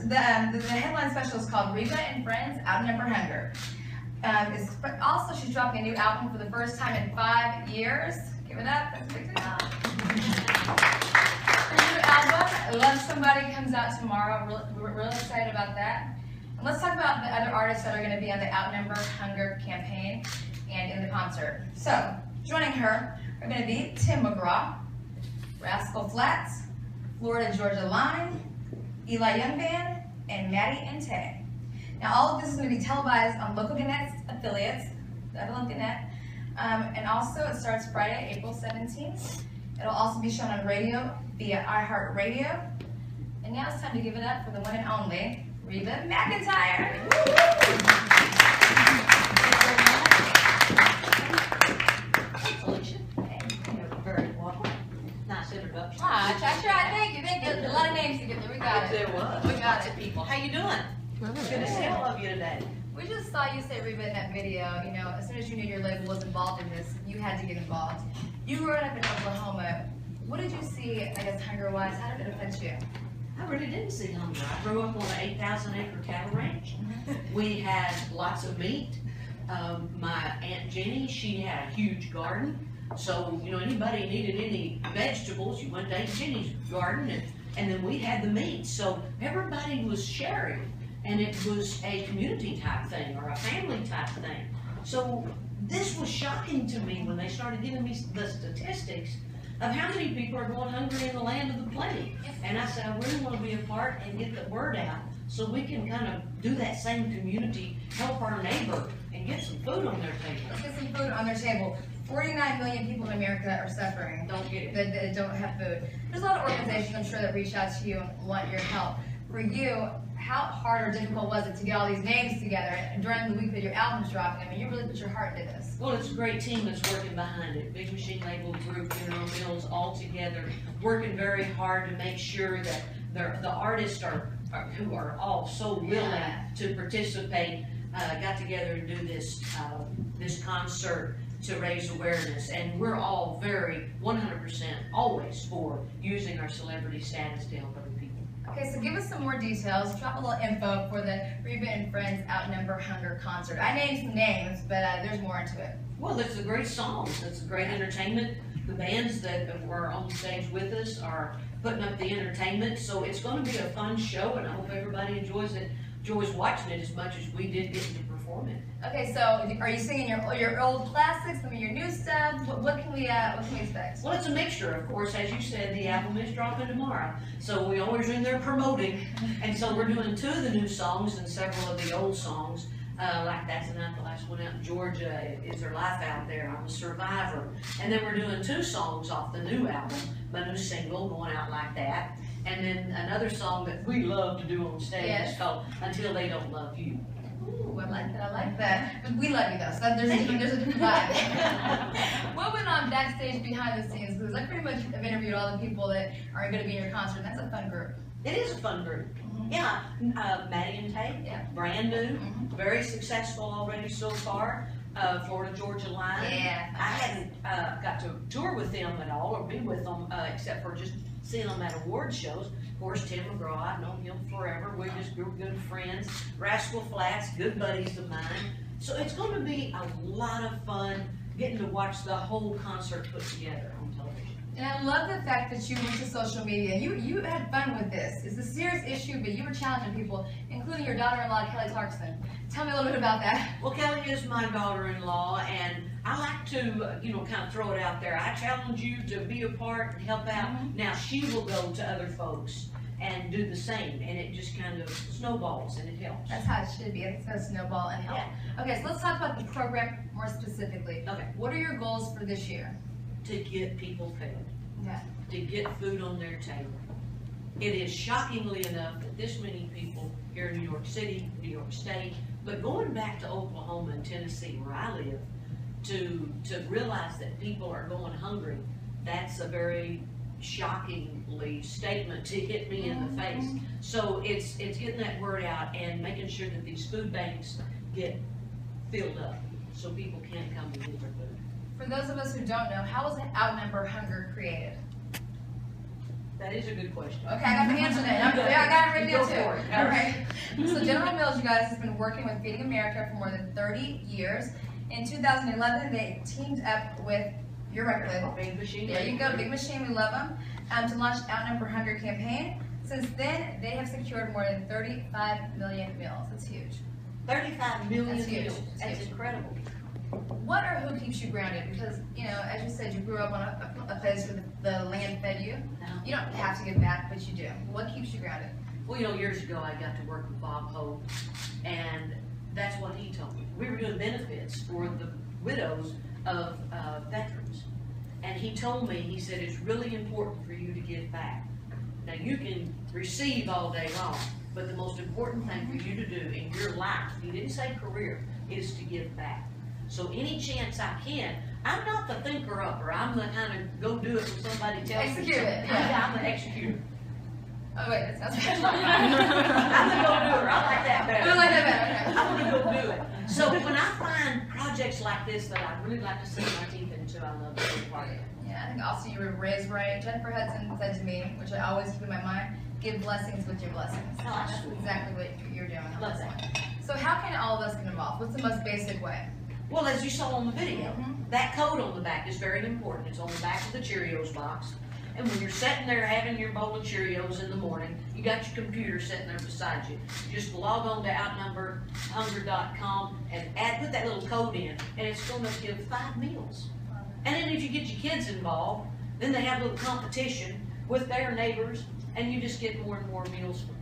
the headline special is called Reba and Friends Outnumber Hunger. Also, she's dropping a new album for the first time in 5 years. Give it up. That's a big deal. Her new album, Love Somebody, comes out tomorrow. We're really excited about that. And let's talk about the other artists that are going to be on the Outnumber Hunger campaign and in the concert. So, joining her are going to be Tim McGraw, Rascal Flatts, Florida Georgia Line, Eli Young Band, and Maddie and Tay. Now, all of this is going to be televised on local Gannett affiliates, Evelyn Gannett, and also it starts Friday, April 17th. It'll also be shown on radio via iHeartRadio. And now it's time to give it up for the one and only Reba McEntire. Very welcome. Nice introduction. Ah, thank you. A lot of names to get through. We got it. There was. We got it. People. How you doing? Good to see all of you today. We just saw you say Reba in that video. You know, as soon as you knew your label was involved in this, you had to get involved. You grew up in Oklahoma. What did you see, I guess, hunger-wise? How did it affect you? I really didn't see hunger. I grew up on an 8,000-acre cattle ranch. We had lots of meat. My Aunt Jenny, she had a huge garden. So, you know, anybody needed any vegetables, you went to Aunt Jenny's garden, and then we had the meat. So everybody was sharing, and it was a community type thing or a family type thing. So this was shocking to me when they started giving me the statistics of how many people are going hungry in the land of the plenty. And I said, I really want to be a part and get the word out so we can kind of do that same community, help our neighbor, and get some food on their table. Let's get some food on their table. 49 million people in America are suffering. Don't get it. That don't have food. There's a lot of organizations, I'm sure, that reach out to you and want your help. For you, how hard or difficult was it to get all these names together and during the week that your album's dropping? I mean, you really put your heart into this. Well, it's a great team that's working behind it. Big Machine Label Group, General Mills, all together, working very hard to make sure that the artists who are all so willing to participate, got together and do this concert to raise awareness. And we're all very 100% always for using our celebrity status to help other people. Okay, so give us some more details. Drop a little info for the Reba and Friends Outnumber Hunger concert. I named some names, but there's more into it. Well, it's a great song. It's a great entertainment. The bands that were on stage with us are putting up the entertainment. So it's going to be a fun show, and I hope everybody enjoys watching it as much as we did getting to perform it. Okay, so are you singing your old classics, some of your new stuff? What can we expect? Well, it's a mixture, of course. As you said, the album is dropping tomorrow, so we always in there promoting, and so we're doing 2 of the new songs and several of the old songs. Like That's the Night, the last one out in Georgia, Is There Life Out There, I'm a Survivor. And then we're doing 2 songs off the new album, my new single going out like that. And then another song that we love to do on stage is called Until They Don't Love You. Ooh, I like that. But we love you though, so there's a different vibe. What went on backstage behind the scenes? Because I pretty much have interviewed all the people that are going to be in your concert, and that's a fun group. It is a fun group. Yeah, Maddie and Tay, brand new, very successful already so far. Florida Georgia Line. Yeah. I hadn't got to tour with them at all or be with them except for just seeing them at award shows. Of course, Tim McGraw, I've known him forever. We just grew good friends. Rascal Flatts, good buddies of mine. So it's going to be a lot of fun getting to watch the whole concert put together on television. And I love the fact that you went to social media. You had fun with this. It's a serious issue, but you were challenging people, including your daughter-in-law, Kelly Clarkson. Tell me a little bit about that. Well, Kelly is my daughter-in-law, and I like to, kind of throw it out there. I challenge you to be a part and help out. Now, she will go to other folks and do the same, and it just kind of snowballs, and it helps. That's how it should be. It's going to snowball and help. Yeah. Okay, so let's talk about the program more specifically. Okay. What are your goals for this year? To get people fed. Okay. To get food on their table. It is shockingly enough that this many people here in New York City, New York State, but going back to Oklahoma and Tennessee where I live, to realize that people are going hungry, that's a very shockingly statement to hit me in the face. So it's getting that word out and making sure that these food banks get filled up so people can come and get their food. For those of us who don't know, how was Outnumber Hunger created? That is a good question. Okay, I got the answer then. I got it written Go down too. for it. All right. So General Mills, you guys, has been working with Feeding America for more than 30 years. In 2011, they teamed up with your record label. Big Machine. There you go, Big Machine, we love them, to launch Outnumber Hunger campaign. Since then, they have secured more than 35 million meals. That's huge. 35 million That's huge. meals. That's That's huge. incredible. What or who keeps you grounded? Because, you know, as you said, you grew up on a place where the land fed you. You don't have to give back, but you do. What keeps you grounded? Well, you know, years ago I got to work with Bob Hope, and that's what he told me. We were doing benefits for the widows of veterans. And he told me, he said, it's really important for you to give back. Now, you can receive all day long, but the most important thing for you to do in your life, he didn't say career, is to give back. So any chance I can, I'm not the thinker-upper. I'm the kind of go do it when somebody tells me Execute something. it, yeah. I'm the executor. Oh, wait, that sounds good. I'm the go-doer. I like that better. I like that better, okay. I want to go do it. So when I find projects like this that I really like to sink my teeth into, I love to be part of it. Yeah, I think also you were raised right. Jennifer Hudson said to me, which I always keep in my mind, give blessings with your blessings. Oh, That's sweet. exactly what you're doing on Love this that. one. So how can all of us get involved? What's the most basic way? Well, as you saw on the video, Mhm. that code on the back is very important. It's on the back of the Cheerios box. And when you're sitting there having your bowl of Cheerios in the morning, you got your computer sitting there beside you. You just log on to outnumberhunger.com and put that little code in, and it's going to give 5 meals. And then if you get your kids involved, then they have a little competition with their neighbors, and you just get more and more meals for